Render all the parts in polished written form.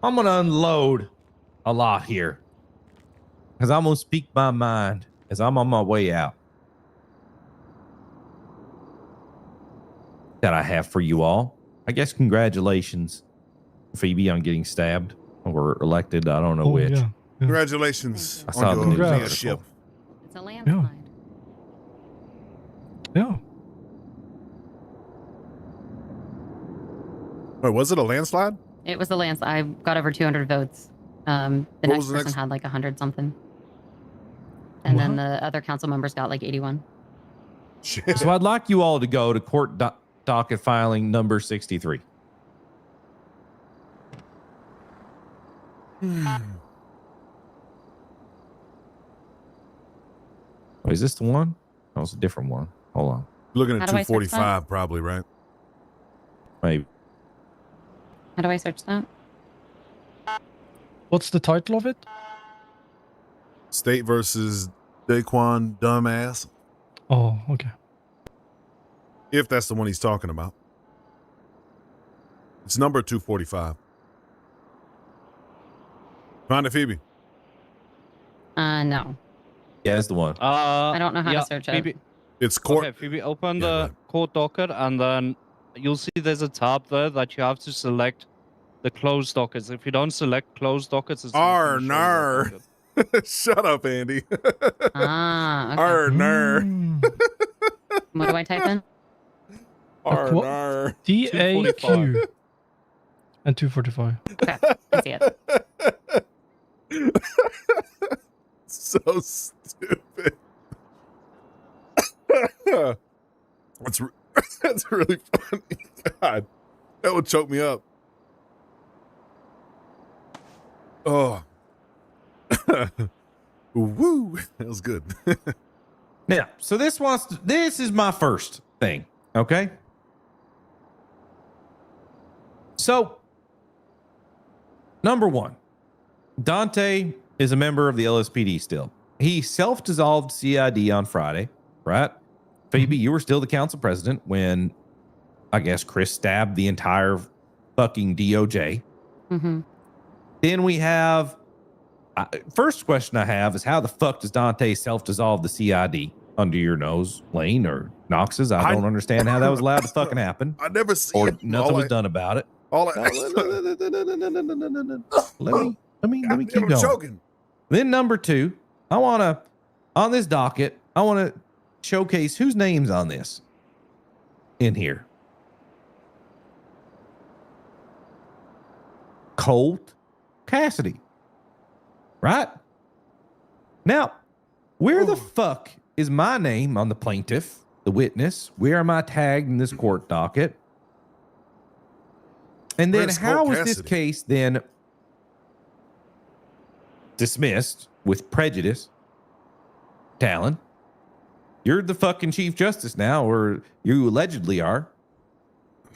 I'm going to unload a lot here because I'm going to speak my mind as I'm on my way out. That I have for you all. I guess congratulations, Phoebe, on getting stabbed or elected. I don't know which. Yeah. Congratulations I saw on the your news leadership. article. It's a landslide. Yeah. Wait, was it a landslide? It was a landslide. I got over 200 votes. The next person had like 100 something. And then the other council members got like 81. Shit. So I'd like you all to go to court docket filing number 63. Oh, is this the one? That was a different one. Hold on. Looking at 245 probably, right? Maybe. How do I search that? What's the title of it? State versus Daquan Dumbass. Oh, okay. If that's the one he's talking about. It's number 245. Find it, Phoebe. No. Yeah, that's the one. I don't know how to search Phoebe, it. It's court. Okay, Phoebe, open the court docket, and then you'll see there's a tab there that you have to select the closed dockets. If you don't select closed dockets, it's Arr, nar. Shut up, Andy. Okay. Arr, nar. What do I type in? Arr, nar. DAQ. And 245. Okay, I see it. So stupid. That's really funny. God, that would choke me up. Oh. Woo. That was good. Yeah. So this is my first thing. Okay. So, number one, Dante is a member of the LSPD still. He self-dissolved CID on Friday, right? Phoebe, you were still the council president when, I guess, Chris stabbed the entire fucking DOJ. Mm-hmm. Then we have, first question I have is how the fuck does Dante self-dissolve the CID under your nose, Lane or Knox's? I don't understand how that was allowed to fucking happen. I never seen or it. Nothing was done about it. Let me keep going. Choking. Then number two, on this docket, I want to showcase whose name's on this in here. Colt Cassidy. Right? Now, where the fuck is my name on the plaintiff, the witness? Where am I tagged in this court docket? And then how is this case then dismissed with prejudice? Talon, you're the fucking Chief Justice now, or you allegedly are.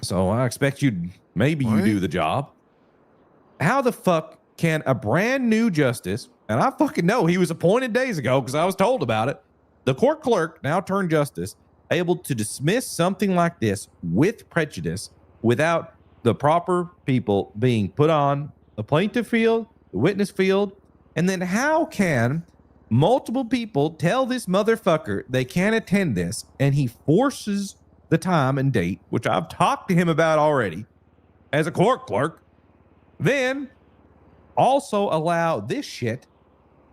So I expect you do the job. How the fuck can a brand new justice, and I fucking know he was appointed days ago because I was told about it, the court clerk, now turned justice, able to dismiss something like this with prejudice without the proper people being put on the plaintiff field, the witness field, and then how can multiple people tell this motherfucker they can't attend this, and he forces the time and date, which I've talked to him about already as a court clerk, then also allow this shit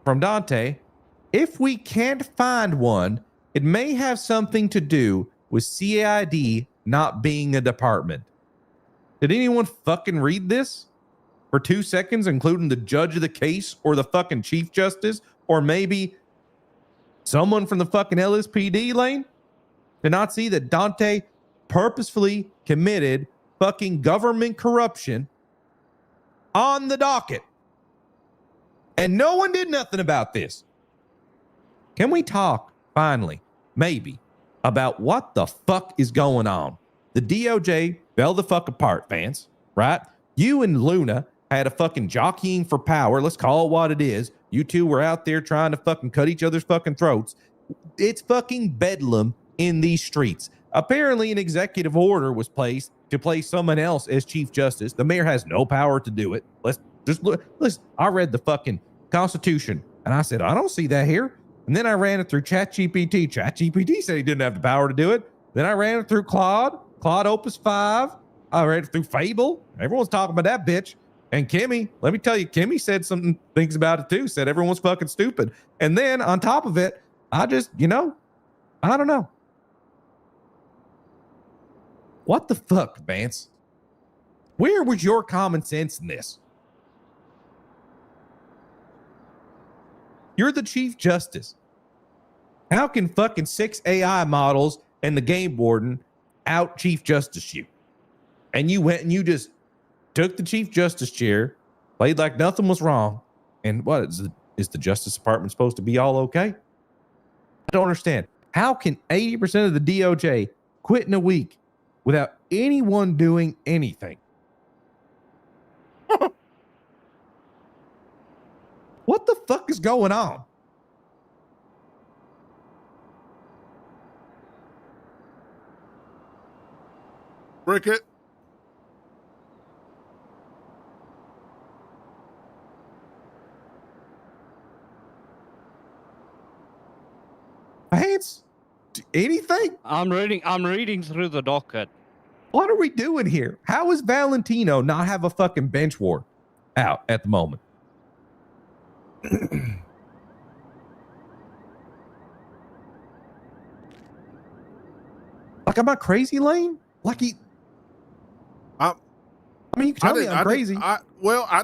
from Dante. If we can't find one, it may have something to do with CID not being a department. Did anyone fucking read this for 2 seconds, including the judge of the case or the fucking Chief Justice or maybe someone from the fucking LSPD, Lane? Did not see that Dante purposefully committed fucking government corruption on the docket. And no one did nothing about this. Can we talk, finally, maybe, about what the fuck is going on? The DOJ fell the fuck apart, Vance, right? You and Luna had a fucking jockeying for power. Let's call it what it is. You two were out there trying to fucking cut each other's fucking throats. It's fucking bedlam in these streets. Apparently, an executive order was placed to place someone else as Chief Justice. The mayor has no power to do it. Let's Just look. Listen, I read the fucking Constitution, and I said I don't see that here. And then I ran it through ChatGPT. ChatGPT said he didn't have the power to do it. Then I ran it through Claude Opus 5. I ran it through Fable. Everyone's talking about that bitch. And Kimmy, let me tell you, Kimmy said some things about it too. Said everyone's fucking stupid. And then on top of it, I just, I don't know. What the fuck, Vance? Where was your common sense in this? You're the Chief Justice. How can fucking 6 AI models and the game warden out Chief Justice you? And you went and you just took the Chief Justice chair, played like nothing was wrong. And what is the Justice Department supposed to be all okay? I don't understand. How can 80% of the DOJ quit in a week without anyone doing anything? What the fuck is going on? Bricket. Vance? Anything? I'm reading through the docket. What are we doing here? How is Valentino not have a fucking bench warrant out at the moment? Like, am I crazy, Lane? Like I mean, you can tell me I'm crazy. I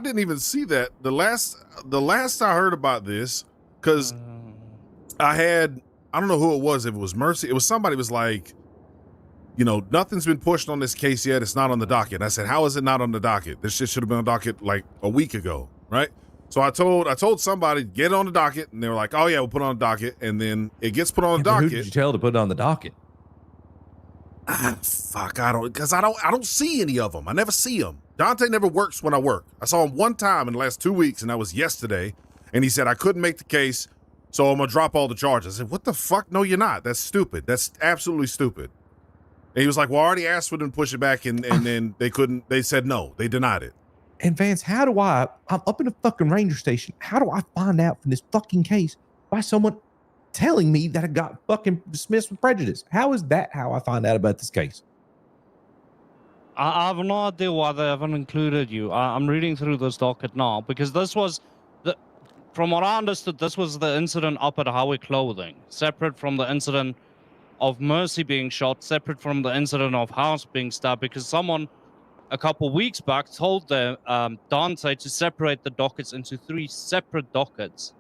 didn't even see that. The last I heard about this, because I don't know who it was. If it was Mercy, it was somebody was like, nothing's been pushed on this case yet. It's not on the docket. And I said, how is it not on the docket? This shit should have been on the docket like a week ago, right? So I told somebody, get it on the docket, and they were like, oh yeah, we'll put it on the docket, and then it gets put on the docket. Who did you tell to put it on the docket? Fuck, I don't see any of them. I never see them. Dante never works when I work. I saw him one time in the last 2 weeks, and that was yesterday. And he said, I couldn't make the case, so I'm gonna drop all the charges. I said, what the fuck? No, you're not. That's stupid. That's absolutely stupid. And he was like, well, I already asked for them to push it back, and then they said no. They denied it. And Vance, I'm up in a fucking ranger station. How do I find out from this fucking case by someone telling me that I got fucking dismissed with prejudice? How is that how I find out about this case? I have no idea why they haven't included you. I'm reading through this docket now because this was from what I understood, this was the incident up at Howie Clothing, separate from the incident of Mercy being shot, separate from the incident of House being stabbed, because someone a couple weeks back told Dante to separate the dockets into 3 separate dockets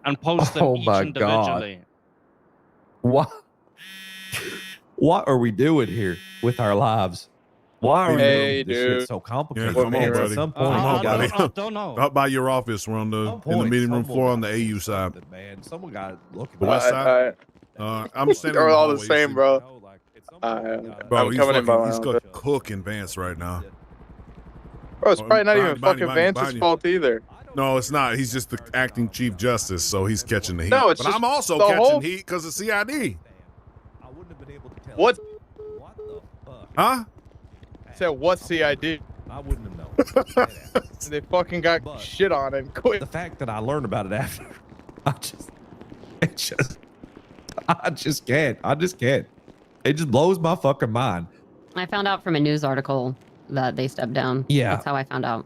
and post them each individually. God. What are we doing here with our lives? Why are we doing this shit so complicated? Yeah, come on, buddy. At some point, I don't know. Up by your office. We're in the meeting room floor on the AU side. Man, someone got to look at the west side. I'm standing. They're all the same, bro. Bro, he's cooking Vance right now. Bro, it's probably not even fucking Vance's fault either. No, it's not. He's just the acting Chief Justice, so he's catching the heat. No, it's but I'm also catching heat because of CID. What? What the fuck? Huh? Said what CID? I wouldn't have known. They fucking got shit on and quit. The fact that I learned about it after, I just can't. It just blows my fucking mind. I found out from a news article that they stepped down. Yeah. That's how I found out.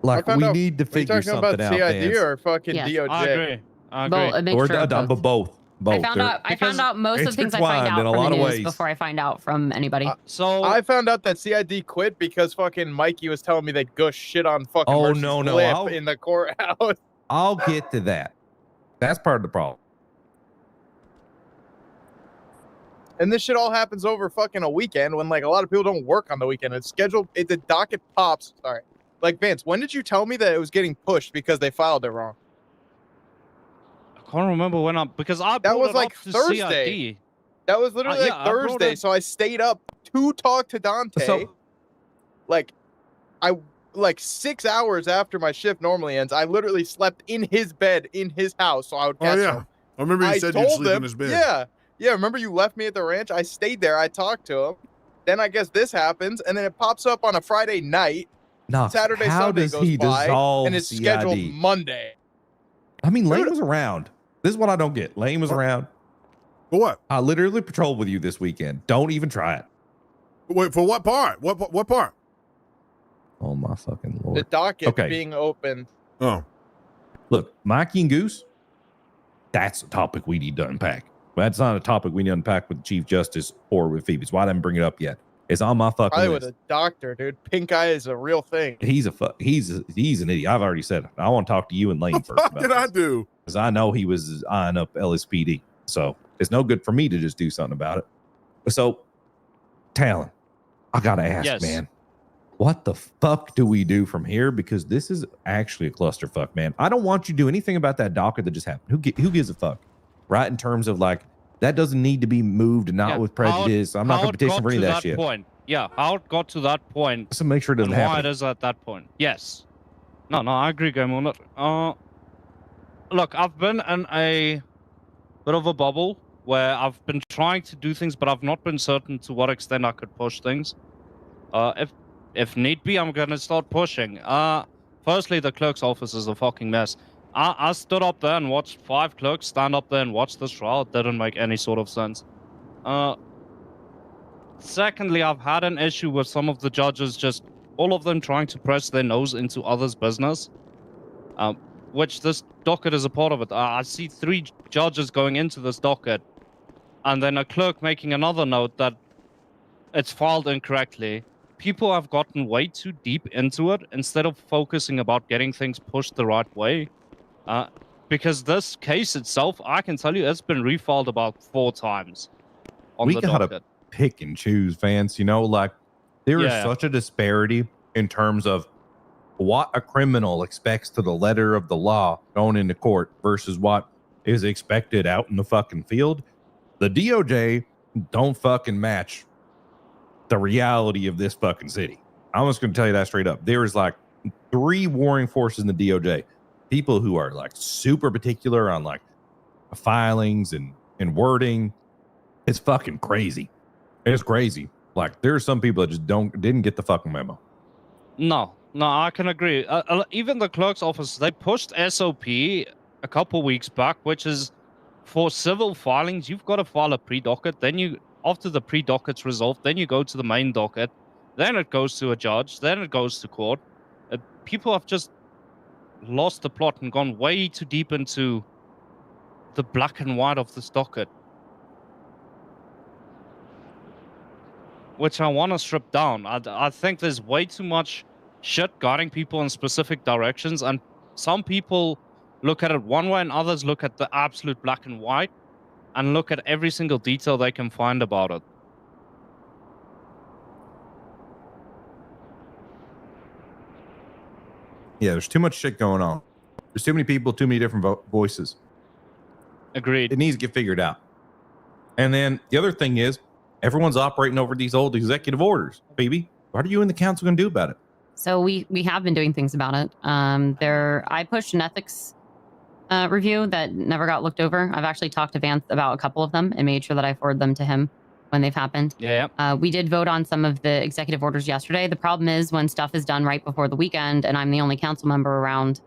We need to figure something out. Are you talking about CID or fucking Yes. DOJ? I agree. Well, a mixture of both. Both. I found out most of the things I find out from the news before I find out from anybody. So I found out that CID quit because fucking Mikey was telling me they gush shit on fucking lip in the courthouse. I'll get to that. That's part of the problem. And this shit all happens over fucking a weekend when like a lot of people don't work on the weekend. It's scheduled. The docket pops. Sorry. Like Vance, when did you tell me that it was getting pushed because they filed it wrong? I can't remember when that was like Thursday. CID. That was literally like Thursday. So I stayed up to talk to Dante. Like 6 hours after my shift normally ends, I literally slept in his bed in his house. So I would catch him. I remember you said you'd sleep in his bed. Yeah. Remember you left me at the ranch? I stayed there. I talked to him. Then I guess this happens, and then it pops up on a Friday night. Knox, Saturday, how Sunday does goes he by, dissolve and it's CID? scheduled Monday. I mean, Lane was around. This is what I don't get. Lane was around. For what? I literally patrolled with you this weekend. Don't even try it. Wait, for what part? What part? Oh my fucking lord. The docket Okay. being opened. Oh, Look, Mikey and Goose, that's a topic we need to unpack. That's not a topic we need to unpack with the Chief Justice or with Phoebe. That's why I didn't bring it up yet. It's on my fucking Probably list. with a doctor, dude. Pink eye is a real thing. He's an idiot. I've already said it. I want to talk to you and Lane first. what did I do? Because I know he was eyeing up LSPD. So it's no good for me to just do something about it. So, Talon, I gotta ask, Yes. man, what the fuck do we do from here? Because this is actually a clusterfuck, man. I don't want you to do anything about that docket that just happened. Who gives a fuck, right? In terms of like that doesn't need to be moved, not Yeah, with prejudice. I'm not gonna petition for any of that shit. Point. Yeah, how it got to that point. So make sure it doesn't and why happen. it is at that point. Yes. No, I agree, Game on it. Look, I've been in a bit of a bubble where I've been trying to do things, but I've not been certain to what extent I could push things. If need be, I'm gonna start pushing. Firstly, the clerk's office is a fucking mess. I stood up there and watched 5 clerks stand up there and watch this trial. It didn't make any sort of sense. Secondly, I've had an issue with some of the judges, just all of them trying to press their nose into others' business, which this docket is a part of it. I see 3 judges going into this docket, and then a clerk making another note that it's filed incorrectly. People have gotten way too deep into it instead of focusing about getting things pushed the right way. Because this case itself, I can tell you, it's been refiled about 4 times on We the gotta docket. pick and choose, Vance. You know, like there is such a disparity in terms of what a criminal expects to the letter of the law going into court versus what is expected out in the fucking field. The DOJ don't fucking match the reality of this fucking city. I'm just going to tell you that straight up. There is like 3 warring forces in the DOJ. People who are like super particular on like filings and wording. It's fucking crazy. It's crazy. Like there are some people that just didn't get the fucking memo. No, I can agree. Even the clerk's office, they pushed SOP a couple weeks back, which is for civil filings, you've got to file a pre-docket. Then after the pre-docket's resolved, then you go to the main docket. Then it goes to a judge. Then it goes to court. People have just lost the plot and gone way too deep into the black and white of this docket, which I want to strip down. I think there's way too much shit guiding people in specific directions, and some people look at it one way and others look at the absolute black and white and look at every single detail they can find about it. Yeah, there's too much shit going on. There's too many people, too many different voices. Agreed. It needs to get figured out. And then the other thing is, everyone's operating over these old executive orders. Baby, what are you and the council going to do about it? So we have been doing things about it. I pushed an ethics review that never got looked over. I've actually talked to Vance about a couple of them and made sure that I forward them to him when they've happened. Yeah. We did vote on some of the executive orders yesterday. The problem is when stuff is done right before the weekend and I'm the only council member around,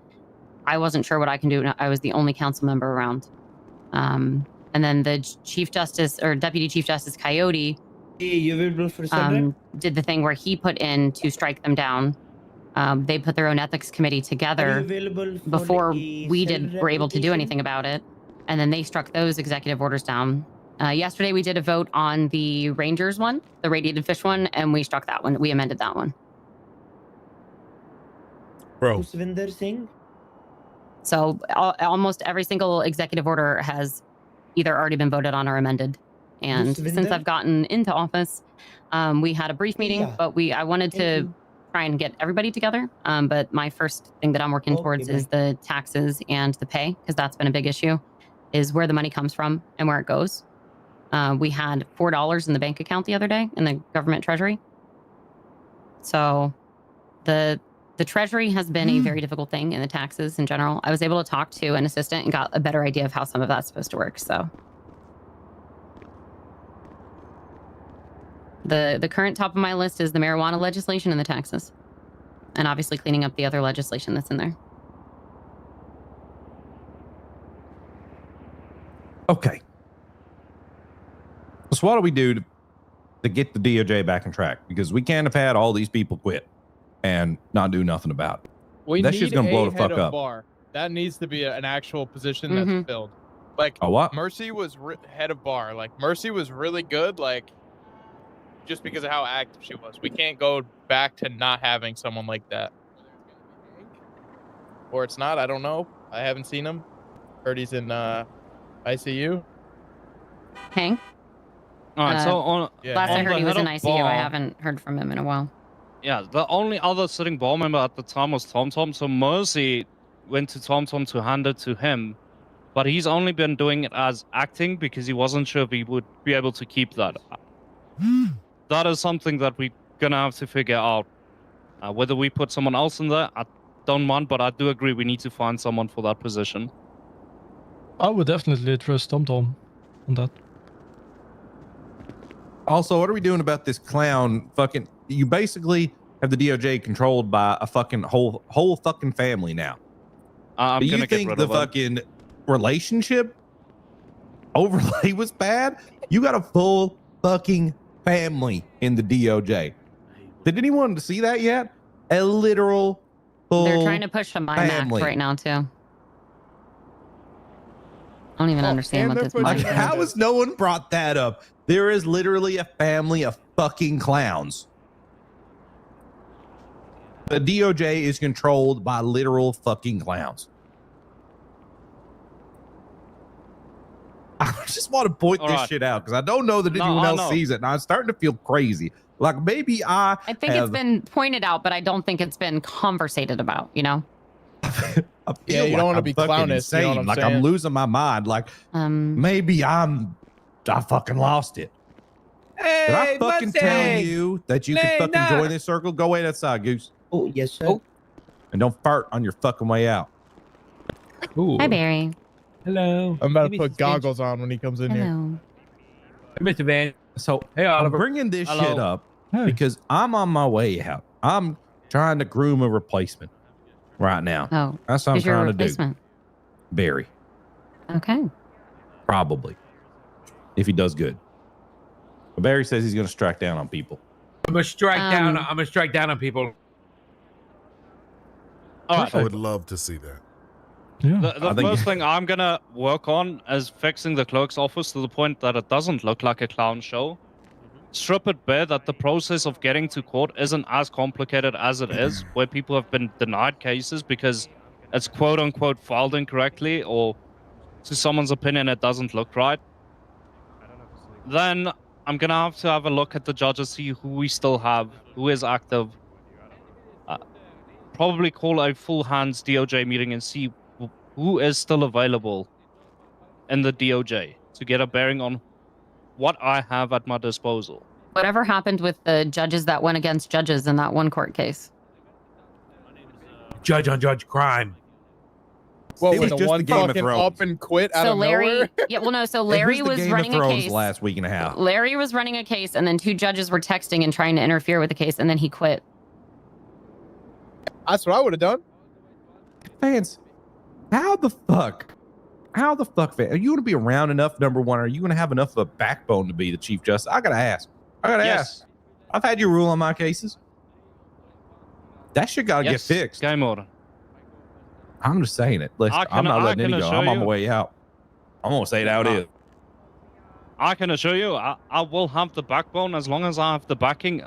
I wasn't sure what I can do. I was the only council member around. And then the Chief Justice or Deputy Chief Justice Coyote did the thing where he put in to strike them down. They put their own ethics committee together before we were able to do anything about it. And then they struck those executive orders down. Yesterday, we did a vote on the Rangers one, the radiated fish one, and we struck that one. We amended that one. Bro. So almost every single executive order has either already been voted on or amended. And since I've gotten into office, we had a brief meeting, but I wanted to try and get everybody together. But my first thing that I'm working towards is the taxes and the pay, because that's been a big issue, is where the money comes from and where it goes. We had $4 in the bank account the other day in the government treasury. So the treasury has been a very difficult thing in the taxes in general. I was able to talk to an assistant and got a better idea of how some of that's supposed to work. So the current top of my list is the marijuana legislation and the taxes. And obviously cleaning up the other legislation that's in there. Okay. So what do we do to get the DOJ back on track? Because we can't have had all these people quit and not do nothing about it. That shit's gonna blow the fuck up. Bar. That needs to be an actual position that's filled. Like, a what? Mercy was head of bar. Like, Mercy was really good. Like, just because of how active she was, we can't go back to not having someone like that. Or it's not. I don't know. I haven't seen him. Heard he's in ICU. Hank? All right, so on last I heard he was in ICU. Bar, I haven't heard from him in a while. Yeah, the only other sitting bar member at the time was TomTom. So Mercy went to TomTom to hand it to him, but he's only been doing it as acting because he wasn't sure if he would be able to keep that. That is something that we're gonna have to figure out. Whether we put someone else in there, I don't mind, but I do agree we need to find someone for that position. I would definitely trust TomTom on that. Also, what are we doing about this clown fucking... You basically have the DOJ controlled by a fucking whole fucking family now. I'm Do you gonna get think rid the of him. fucking relationship overlay was bad? You got a full fucking family in the DOJ. Did anyone see that yet? A literal full They're trying to push a mime act right now, too. I don't even understand what this Like, is. how has no one brought that up? There is literally a family of fucking clowns. The DOJ is controlled by literal fucking clowns. I just want to point this shit out because I don't know that anyone else sees it, and I'm starting to feel crazy. Like maybe I think it's been pointed out, but I don't think it's been conversated about, you know? Yeah, you don't want to be clownish. You know what I'm like saying? I'm losing my mind. Like maybe I fucking lost it. Hey, Did I fucking Mustang! tell you that you Hey, could fucking nah. join this circle? Go wait outside, Goose. Oh, yes, sir. And don't fart on your fucking way out. Ooh. Hi, Barry. Hello. I'm about Hey, to put Mr. goggles on when he comes in here. Hello. Hey, Mr. Van. So Hey, I'm Oliver. bringing this Hello. shit up Hey. because I'm on my way out. I'm trying to groom a replacement right now. Oh, That's what I'm is your trying to do. replacement? Barry, Okay. probably, if he does good. But Barry says he's going to strike down on people. I'm gonna strike down. I'm gonna strike down on people. All right. I would love to see that. Yeah. The first thing I'm gonna work on is fixing the clerk's office to the point that it doesn't look like a clown show. Strip it bare that the process of getting to court isn't as complicated as it is, where people have been denied cases because it's quote unquote filed incorrectly or to someone's opinion it doesn't look right. Then I'm gonna have a look at the judges, see who we still have, who is active. Probably call a full hands DOJ meeting and see who is still available in the DOJ to get a bearing on what I have at my disposal. Whatever happened with the judges that went against judges in that one court case? Judge on judge crime. What It was was the just one the Game of fucking Thrones. up and quit out So of Larry, nowhere? yeah, well, no, so It Larry the was Game running of a Thrones case. last week and a half. Larry was running a case, and then two judges were texting and trying to interfere with the case, and then he quit. That's what I would have done. Fans, how the fuck, fan? Are you going to be around enough, number one? Are you going to have enough of a backbone to be the Chief Justice? I got to ask. Yes. I've had you rule on my cases. That shit got to get fixed. Game order. I'm just saying it. Listen, I'm not letting any go. I'm on my way out. I'm going to say it how it is. I can assure you, I will have the backbone as long as I have the backing.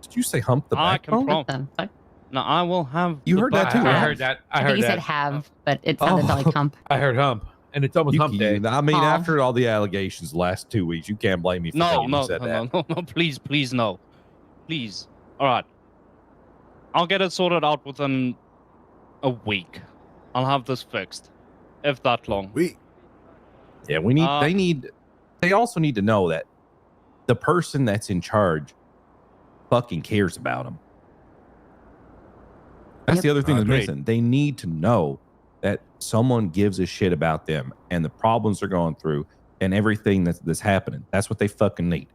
Did you say hump the I can backbone? What the fuck? No, I will have. You the heard that too, backbone. I right? heard that. I I heard think he that. said have, but it sounded like hump. I heard hump, and it's almost hump day. I mean, Aw. after all the allegations the last 2 weeks, you can't blame me for No, thinking no, you said no, that. no, please, no. Please. All right. I'll get it sorted out within a week. I'll have this fixed. If that long. Yeah, we need. They also need to know that the person that's in charge fucking cares about them. That's the other thing that's Agreed. missing. They need to know that someone gives a shit about them and the problems they're going through and everything that's happening. That's what they fucking need,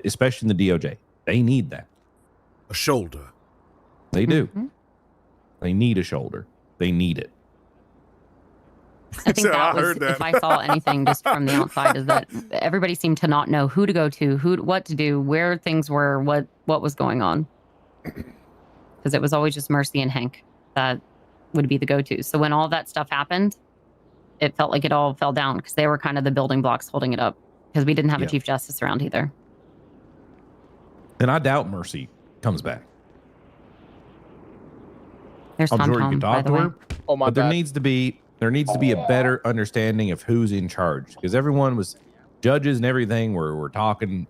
especially in the DOJ. They need that. A shoulder. They do. Mhm. They need a shoulder. They need it. I think I that was, heard that. if I saw anything just from the outside, is that everybody seemed to not know who to go to, what to do, where things were, what was going on. Because it was always just Mercy and Hank that would be the go-to. So when all that stuff happened, it felt like it all fell down because they were kind of the building blocks holding it up because we didn't have a Chief Justice around either. And I doubt Mercy comes back. There's I'm Tom sure you Tom, can by talk the to way. her, Oh my but there bad. needs to be a better understanding of who's in charge because everyone was judges and everything were talking,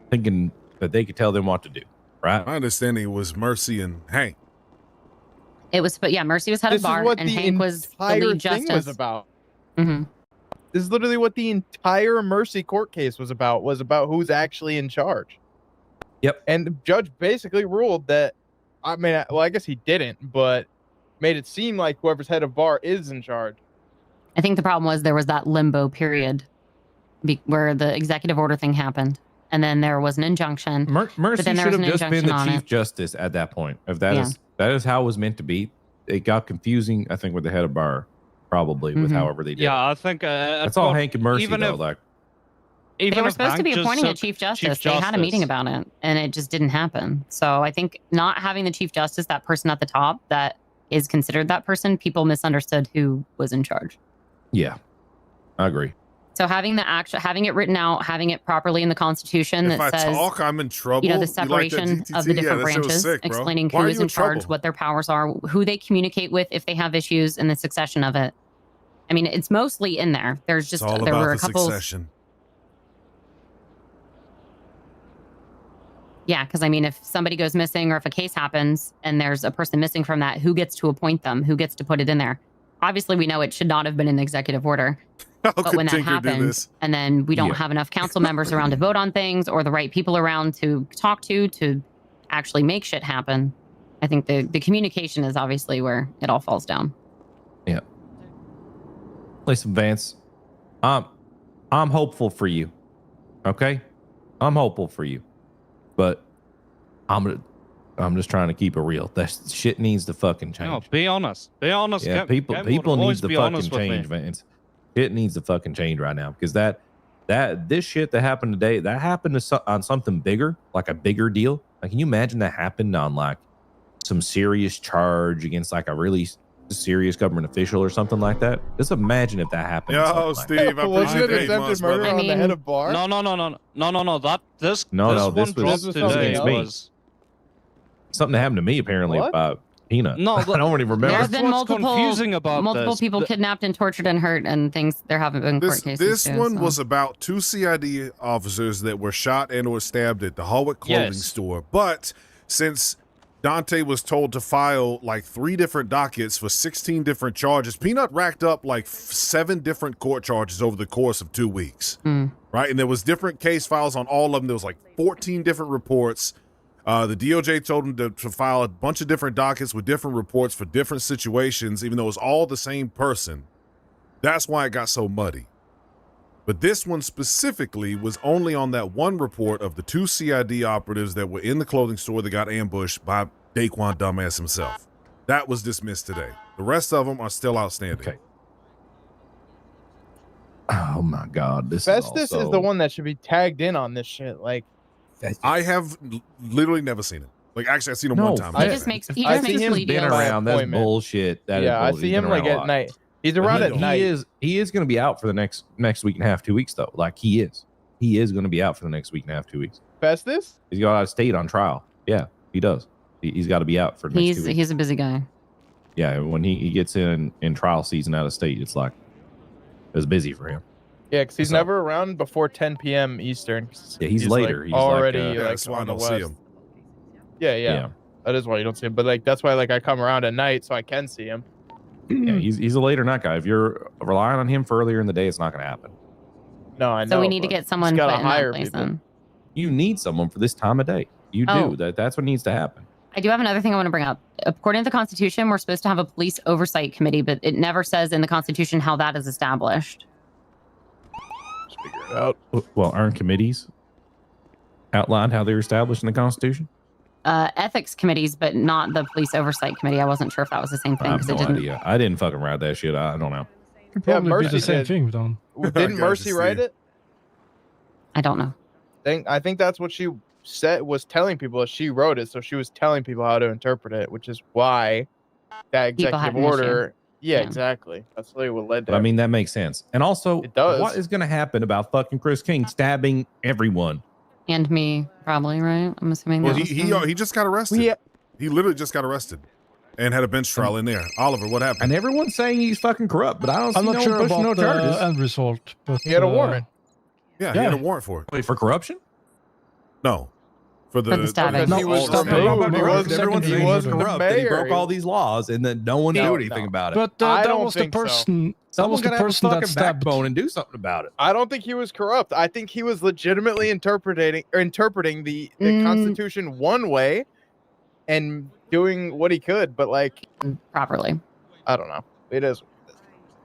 thinking that they could tell them what to do. Right? My understanding was Mercy and Hank. It was, but yeah, Mercy was head This of bar, is what and the Hank was the entire lead thing justice. was about. Mm-hmm. This is literally what the entire Mercy court case was about who's actually in charge. Yep. And the judge basically ruled that, I mean, well, I guess he didn't, but made it seem like whoever's head of bar is in charge. I think the problem was there was that limbo period where the executive order thing happened. And then there was an injunction. Mercy then there should was have an just been the injunction on Chief Justice at that point. If that is how it was meant to be. It got confusing, I think, with the head of bar, probably with however they did. Yeah, it. I think That's all Hank and Mercy even though. if- Like Even They were if supposed to Hank be just appointing a took Chief Justice. They had a meeting about it, and it just didn't happen. So I think not having the Chief Justice, that person at the top that is considered that person, people misunderstood who was in charge. Yeah, I agree. So having it written out, having it properly in the Constitution If that I says, talk, I'm in trouble. you know, the You like that separation GTT? of the different Yeah, that shit was branches, sick, bro. explaining Why who are is you in charge, trouble? what their powers are, who they communicate with if they have issues, and the succession of it. I mean, it's mostly in there. There's just It's all there about were a the couple. succession. Yeah, because I mean, if somebody goes missing or if a case happens and there's a person missing from that, who gets to appoint them? Who gets to put it in there? Obviously, we know it should not have been an executive order. How But could when that Tinker do happens, this? and then we don't have enough council members around to vote on things or the right people around to talk to actually make shit happen, I think the communication is obviously where it all falls down. Yeah. Listen, Vance, I'm hopeful for you. Okay? I'm hopeful for you. But I'm just trying to keep it real. That shit needs to fucking change. No, be honest. Be honest. Yeah, people need to fucking change, Vance. It needs to fucking change right now because this shit that happened today, that happened on something bigger, like a bigger deal. Like, can you imagine that happened on like some serious charge against like a really serious government official or something like that? Just imagine if that happened. Yo, Steve, I Wasn't appreciate it the 8 months, attempted murder brother. on the head of bar? No. This this one was dropped something today else? was something that happened to me apparently What? about Peanut. No, I don't even remember. There's That's been what's confusing about multiple this. people kidnapped and tortured and hurt and things. There haven't been court cases. This too, one so. was about 2 CID officers that were shot and or stabbed at the Hallwick clothing Yes. store. But since Dante was told to file like 3 different dockets for 16 different charges, Peanut racked up like 7 different court charges over the course of 2 weeks. Right? And there was different case files on all of them. There was like 14 different reports. The DOJ told him to file a bunch of different dockets with different reports for different situations, even though it was all the same person. That's why it got so muddy. But this one specifically was only on that one report of the 2 CID operatives that were in the clothing store that got ambushed by Daquan Dumbass himself. That was dismissed today. The rest of them are still outstanding. Okay. Oh my God. Festus is the one that should be tagged in on this shit. Like, I have literally never seen him. Like, actually, I've seen him No, one time. He just makes I see him plea been deals. around. That's Appointment. bullshit. That is yeah, I bullshit. see He's him been like around a at lot. night. He's around at night. He is going to be out for the next week and a half, 2 weeks though. Like he is going to be out for the next week and a half, 2 weeks. Festus? He's got out of state on trial. Yeah, he does. He's got to be out for the next 2 weeks. He's a busy guy. Yeah, when he gets in trial season out of state, it's busy for him. Yeah, because he's So- never around before 10 p.m. Eastern. Yeah, he's later. Like, He's like, already Yeah, like that's why I on the don't see west. him. Yeah. That is why you don't see him. But like that's why like I come around at night so I can see him. Yeah, he's a later night guy. If you're relying on him for earlier in the day, it's not going to happen. No, I know. So we need to but get someone just put gotta in hire that place people. then. You need someone for this time of day. You Oh. do. That's what needs to happen. I do have another thing I want to bring up. According to the Constitution, we're supposed to have a police oversight committee, but it never says in the Constitution how that is established. Figure it out. Well, aren't committees outlined how they're established in the Constitution? ethics committees, but not the police oversight committee. I wasn't sure if that was the same thing I have because no it didn't. idea. I didn't fucking write that shit. I don't know. Could probably be Mercy the same did. thing, Don. Didn't Mercy write it? I don't know. I think that's what she was telling people. She wrote it, so she was telling people how to interpret it, which is why that People had executive an order. Yeah, Yeah. exactly. That's really what led to. But I mean, that makes sense. And also, It does. what is going to happen about fucking Chris King stabbing everyone? And me, probably, right? I'm assuming Well, that was him. he just got arrested. He literally just got arrested and had a bench trial in there. Oliver, what happened? And everyone's saying he's fucking corrupt, but I don't see I'm not no sure one pushing about no charges. the end result, but He had a warrant. Yeah, he had a warrant for it. Wait, for corruption? No, for the stabbing. Because he was all the removed. He was Everyone's he saying was he's the corrupt, that he mayor. broke all these laws, and then no one No, do anything no. about it. But I that don't was the think so. person. That Someone was the gotta have a person that fucking stabbed. backbone and do something about it. I don't think he was corrupt. I think he was legitimately interpreting the Constitution one way and doing what he could, but like properly. I don't know. It is.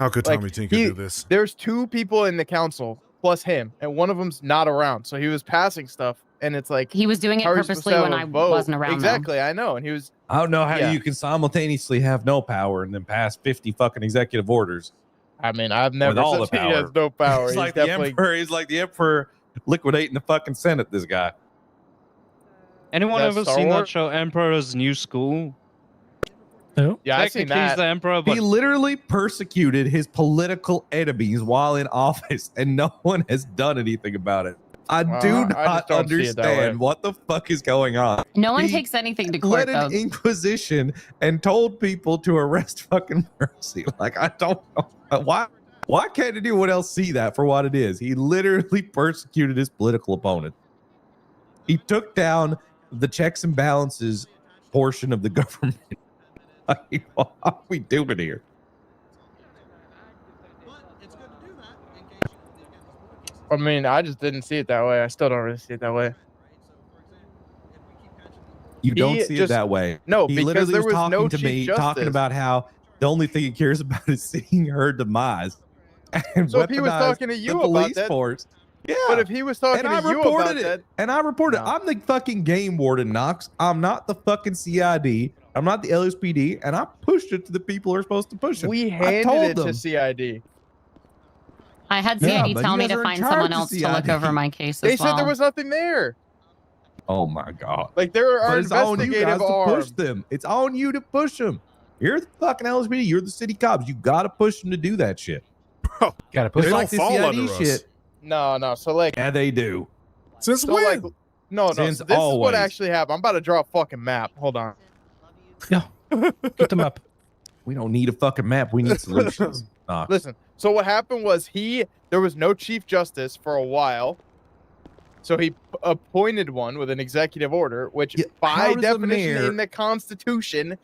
How could Like, Tommy Tinker do this? There's two people in the council plus him, and one of them's not around. So he was passing stuff, and it's like He was doing it how are you supposed purposely to when have I a vote? wasn't around. though. Exactly, I know. And he was I don't know how Yeah. you can simultaneously have no power and then pass 50 fucking executive orders. I mean, I've never all said the he has power. no power. He's He's like definitely the emperor. He's like the emperor liquidating the fucking Senate. This guy. Anyone That ever Star seen Wars? that show Emperor's New School? No? Yeah, I've seen Technically, he's that. the emperor, but He literally persecuted his political enemies while in office, and no one has done anything about it. I Well, do I not just don't see it that way. understand what the fuck is going on. No one He takes anything to court, Led an though. inquisition and told people to arrest fucking Mercy. Like, I don't know why can't anyone else see that for what it is? He literally persecuted his political opponent. He took down the checks and balances portion of the government. Like, what are we doing here? I mean, I just didn't see it that way. I still don't really see it that way. You don't He see it just- that way. No, He because literally there was was talking no to Chief me, Justice. talking about how the only thing he cares about is seeing her demise. And So if he was weaponize talking to you the about police that- force. Yeah. But if he was talking and I to you reported about it. that, And I reported No. I'm the fucking game warden, Knox. I'm not the fucking CID. I'm not the LSPD. And I pushed it to the people who are supposed to push it. we I handed told it them. to CID. I had Yeah, CID but tell you me guys to are in find charge someone of else to look CID. over my case They as said there well. was nothing there. Oh my God. Like there are But it's on you guys investigative to arm. push them. It's on you to push them. You're the fucking LSPD. You're the city cops. You got to push them to do that shit. Bro, Gotta push They It's don't like the fall CID under us. shit. No. So like, Yeah, they do. since so when? like, no. Since So this is always. what actually happened. I'm about to draw a fucking map. Hold on. Get them up. We don't need a fucking map. We need solutions. Nah. Listen. So what happened was there was no Chief Justice for a while. So he appointed one with an executive order, which Yeah, how by does the definition mayor- in the Constitution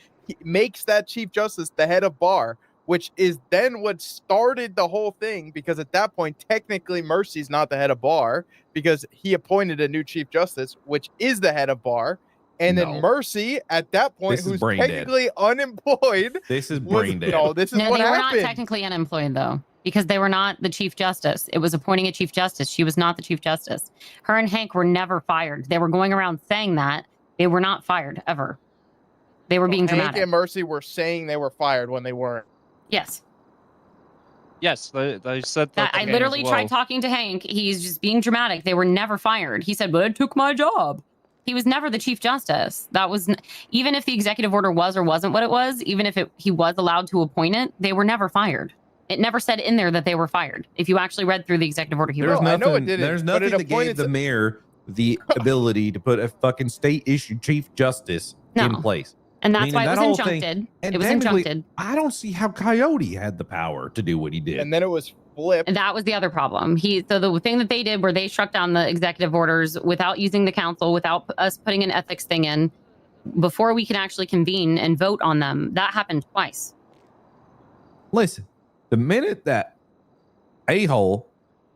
makes that Chief Justice the head of bar, which is then what started the whole thing. Because at that point, technically, Mercy's not the head of bar because he appointed a new Chief Justice, which is the head of bar. And No. then Mercy, at that point, This is who's brain dead. technically unemployed, This is was, brain dead. no, this is No, what they were happened. not technically unemployed, though, because they were not the Chief Justice. It was appointing a Chief Justice. She was not the Chief Justice. Her and Hank were never fired. They were going around saying that. They were not fired, ever. They were being Hank dramatic. and Mercy were saying they were fired when they weren't. Yes. yes, they said that. I again literally as well. tried talking to Hank. He's just being dramatic. They were never fired. He said, "But it took my job." He was never the Chief Justice. That was even if the executive order was or wasn't what it was. Even if he was allowed to appoint it, they were never fired. It never said in there that they were fired. If you actually read through the executive order, he There's wrote. I know it nothing, didn't, there's but it nothing that gave appointed the to- mayor the ability to put a fucking state-issued chief justice in No. place. And that's meaning why it that was whole thing- injuncted. and It was technically- injuncted. I don't see how Coyote had the power to do what he did. And then it was flipped. And that was the other problem. So the thing that they did where they struck down the executive orders without using the council, without us putting an ethics thing in, before we could actually convene and vote on them, that happened twice. Listen, the minute that a-hole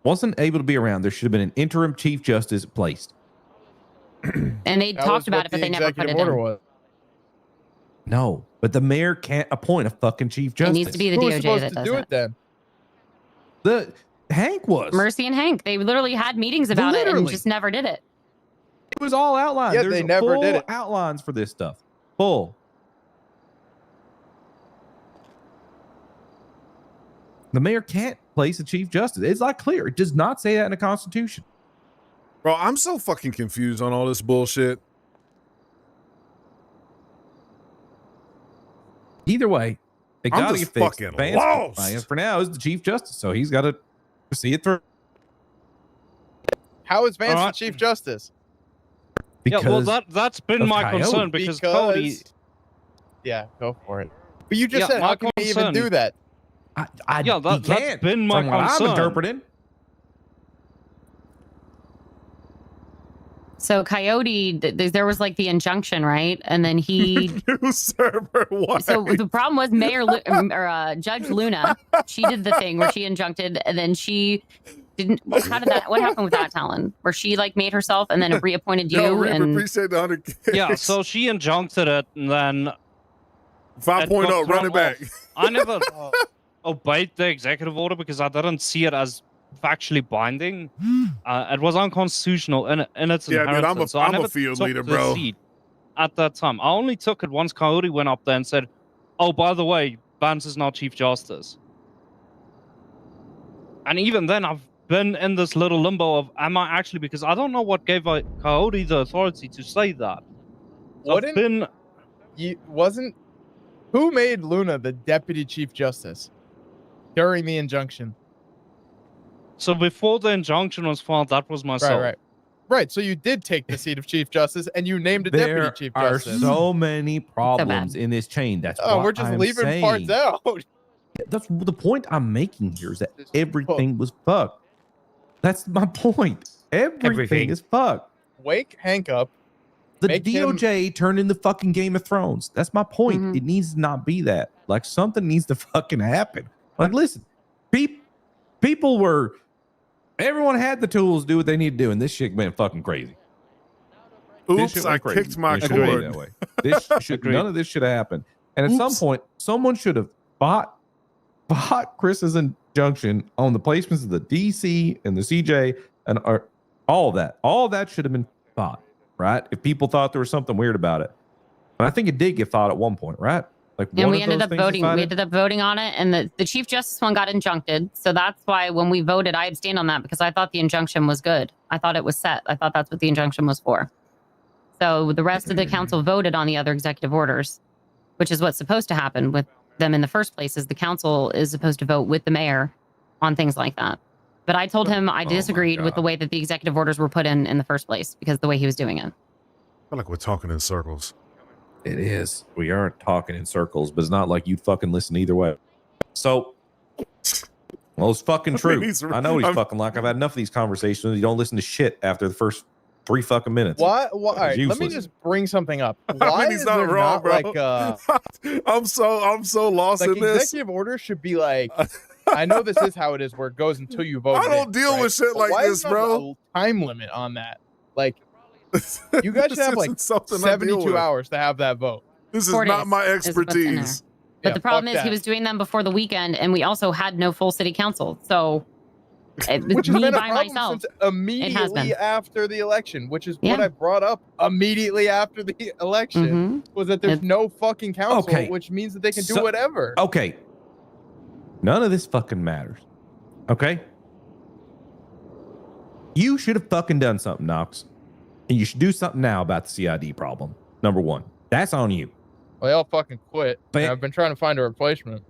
wasn't able to be around, there should have been an interim chief justice placed. And they That talked was about what it, but the they never put executive it order in. was. No, but the mayor can't appoint a fucking chief It justice. needs to be the Who was DOJ supposed that to does do it. it then? The Hank was. Mercy and Hank, they literally had meetings about it and Literally. just never did it. It was all outlined. Yeah, There's they never full did it. outlines for this stuff. Full. The mayor can't place a chief justice. It's not clear. It does not say that in the Constitution. Bro, I'm so fucking confused on all this bullshit. Either way, it I'm got to just get fixed. fucking Vance, lost. for now, is the chief justice, so he's got to see it through. How is Vance All the right. Chief Justice? Because yeah, well, that's been of my Coyote. concern because Cody. Yeah, go for it. But you just Yeah, said, my how can he even concern- do that? Yeah, he that's can't, been my from what I'm concern. interpreting. So Coyote, there was like the injunction, right? And then he. New server. What? So the problem was Judge Luna. She did the thing where she injuncted, and then she didn't. How did that? What happened with that, Talon? Where she like made herself and then reappointed you? Yo, Reaper, and appreciate the 100K. Yeah, so she injuncted it, and then 5.0, run it back. I never obeyed the executive order because I didn't see it as factually binding. It was unconstitutional in its Yeah, dude, inheritance. So I I'm never a field took leader, the bro. seat at that time. I only took it once Coyote went up there and said, "Oh, by the way, Vance is not Chief Justice." And even then, I've been in this little limbo of, am I actually? Because I don't know what gave Coyote the authority to say that. So I've been. Who made Luna the Deputy Chief Justice during the injunction? So before the injunction was filed, that was myself. Right. So you did take the seat of Chief Justice, and you named a Deputy Chief Justice. There are so many problems in this chain. That's we're just leaving parts out. That's the point I'm making here, is that everything was fucked. That's my point. Everything is fucked. Wake Hank up. The DOJ turned into fucking Game of Thrones. That's my point. Mhm. It needs to not be that. Like, something needs to fucking happen. Like, listen, people were, everyone had the tools to do what they need to do, and this shit went fucking crazy. Oops, I kicked my cord. That way. None of this should have happened. And at some point, someone should have fought Chris's injunction on the placements of the DC and the CJ and all of that. All of that should have been fought, right? If people thought there was something weird about it. And I think it did get fought at one point, right? Like, and we ended up voting. We ended up voting on it, and the Chief Justice one got injuncted. So that's why when we voted, I abstained on that because I thought the injunction was good. I thought it was set. I thought that's what the injunction was for. So the rest of the council voted on the other executive orders, which is what's supposed to happen with them in the first place. Is the council is supposed to vote with the mayor on things like that. But I told him I disagreed with the way that the executive orders were put in the first place because the way he was doing it. I feel like we're talking in circles. It is. We are talking in circles, but it's not like you'd fucking listen either way. So, well, it's fucking true. I know he's fucking like, I've had enough of these conversations. You don't listen to shit after the first 3 fucking minutes. Why? All right, let me just bring something up. Why he's is not there wrong, not bro. like I'm so lost like in this. executive orders should be like, I know this is how it is where it goes until you vote. I don't deal with shit like why this, is there bro. a time limit on that? Like, you guys should have like This isn't something I deal 72 with. hours to have that vote. This is 4 not days my is what's in there. expertise. But Yeah, the problem fuck is he that. was doing them before the weekend, and we also had no full city council. So Which has me been a by problem myself. since immediately after the election, which is what I brought up immediately after the election, was that there's no fucking council, which means that they can do whatever. Okay. None of this fucking matters. Okay? You should have fucking done something, Knox. And you should do something now about the CID problem. Number one. That's on you. Well, they all fucking quit. And I've been trying to find a replacement.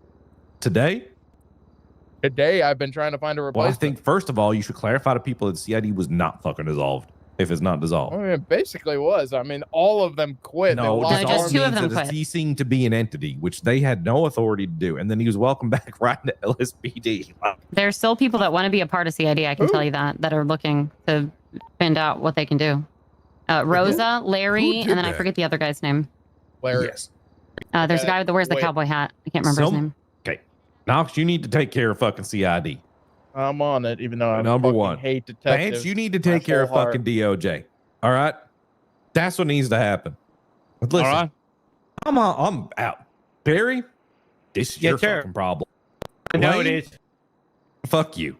Today, I've been trying to find a replacement. well, I think, first of all, you should clarify to people that CID was not fucking dissolved. If it's not dissolved. I mean, it basically was. I mean, all of them quit. No, They just lost two of means them that it's quit. ceasing to be an entity, which they had no authority to do. And then he was welcomed back right into LSPD. There's still people that want to be a part of CID, I can tell you that are looking to find out what they can do. Rosa, Larry, and then I forget the other guy's name. Larry. Yes. There's a guy that wears the cowboy hat. I can't remember his name. Okay. Knox, you need to take care of fucking CID. I'm on it, even though I Number fucking one. hate detectives. Vance, you need to take care of whole heart. fucking DOJ. All right? That's what needs to happen. But listen, All right. I'm out. Barry, this is your fucking problem. No, it Wayne, is. Fuck you.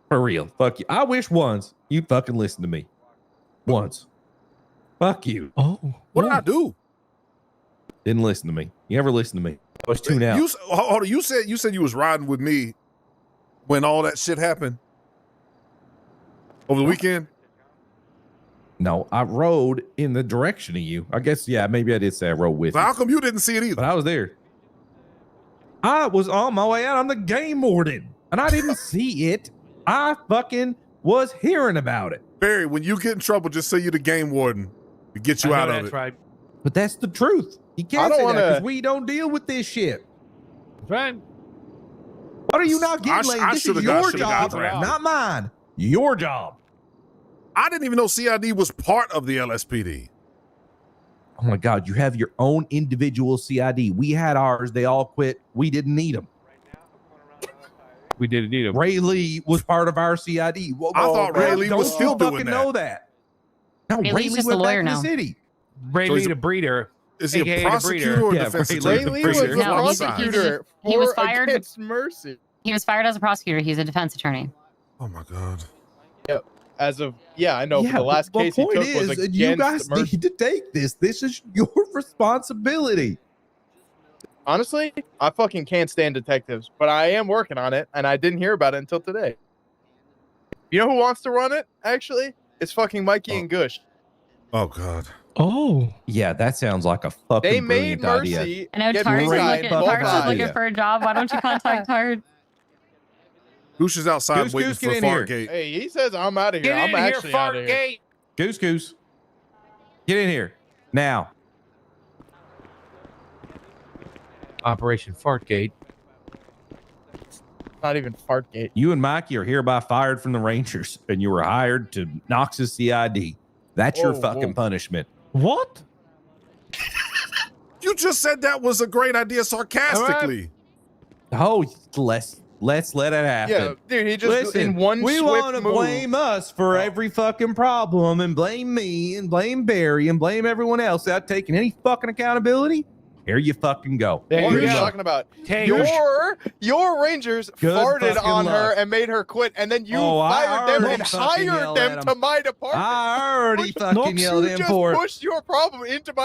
For real. Fuck you. I wish once you'd fucking listen to me. Once. Fuck you. Oh. What did I do? Didn't listen to me. You never listen to me. I was tuned out. Hold on, you said you was riding with me when all that shit happened over the weekend. No, I rode in the direction of you. I guess, yeah, maybe I did say I rode with So you. how come you didn't see it either? But I was there. I was on my way out. I'm the game warden. And I didn't see it. I fucking was hearing about it. Barry, when you get in trouble, just say you're the game warden to get you out of it. Right. But that's the truth. You can't say that because we don't deal with this shit. That's right. What are you not getting, lady? This is your job, not mine. Your job. I didn't even know CID was part of the LSPD. Oh my God, you have your own individual CID. We had ours. They all quit. We didn't need them. We didn't need him. Ray Lee was part of our CID. Whoa, I thought Ray Lee was still doing fucking that. know that. No, Ray Ray Lee's Lee just went a lawyer back to now. the city. Ray So Lee he's the breeder. Is he AKA a the prosecutor breeder. or Yeah, defense Ray attorney? Ray Lee was breeder. a No, he's prosecutor he was for fired. against Mercy. He was fired as a prosecutor. He's a defense attorney. Oh my God. As of I know. Yeah, but the last but case he point took was is, against you guys Mercy. need to take this. This is your responsibility. Honestly, I fucking can't stand detectives, but I am working on it, and I didn't hear about it until today. You know who wants to run it? Actually, it's fucking Mikey and Gush. Oh God. Oh. Yeah, that sounds like a fucking They made brilliant idea. Mercy. I know get Tard's Moonlight looking, both Tard's sides. looking for a job. Why don't you contact Tard? Goose is outside Goose, waiting Goose, for get in here. Fargate. Hey, he says I'm out of here. Get I'm in here, actually out of here. Fargate. Goose, Goose. Get in here. Now. Operation Fartgate. Not even Fartgate. You and Mikey are hereby fired from the Rangers, and you were hired to Knox's CID. That's your Whoa, fucking whoa. punishment. What? You just said that was a great idea sarcastically. Oh, let's let it happen. Yeah, dude, he just Listen, in one we swift want to move. blame us for every fucking problem and blame me and blame Barry and blame everyone else without taking any fucking accountability. Here you fucking go. There What you are you go. talking about? Take Your Rangers Good farted fucking on her luck. and made her quit, and then you Oh, I fired them already and fucking hired yelled at them 'em. to my department. I already fucking yelled You in just for it. pushed your problem into my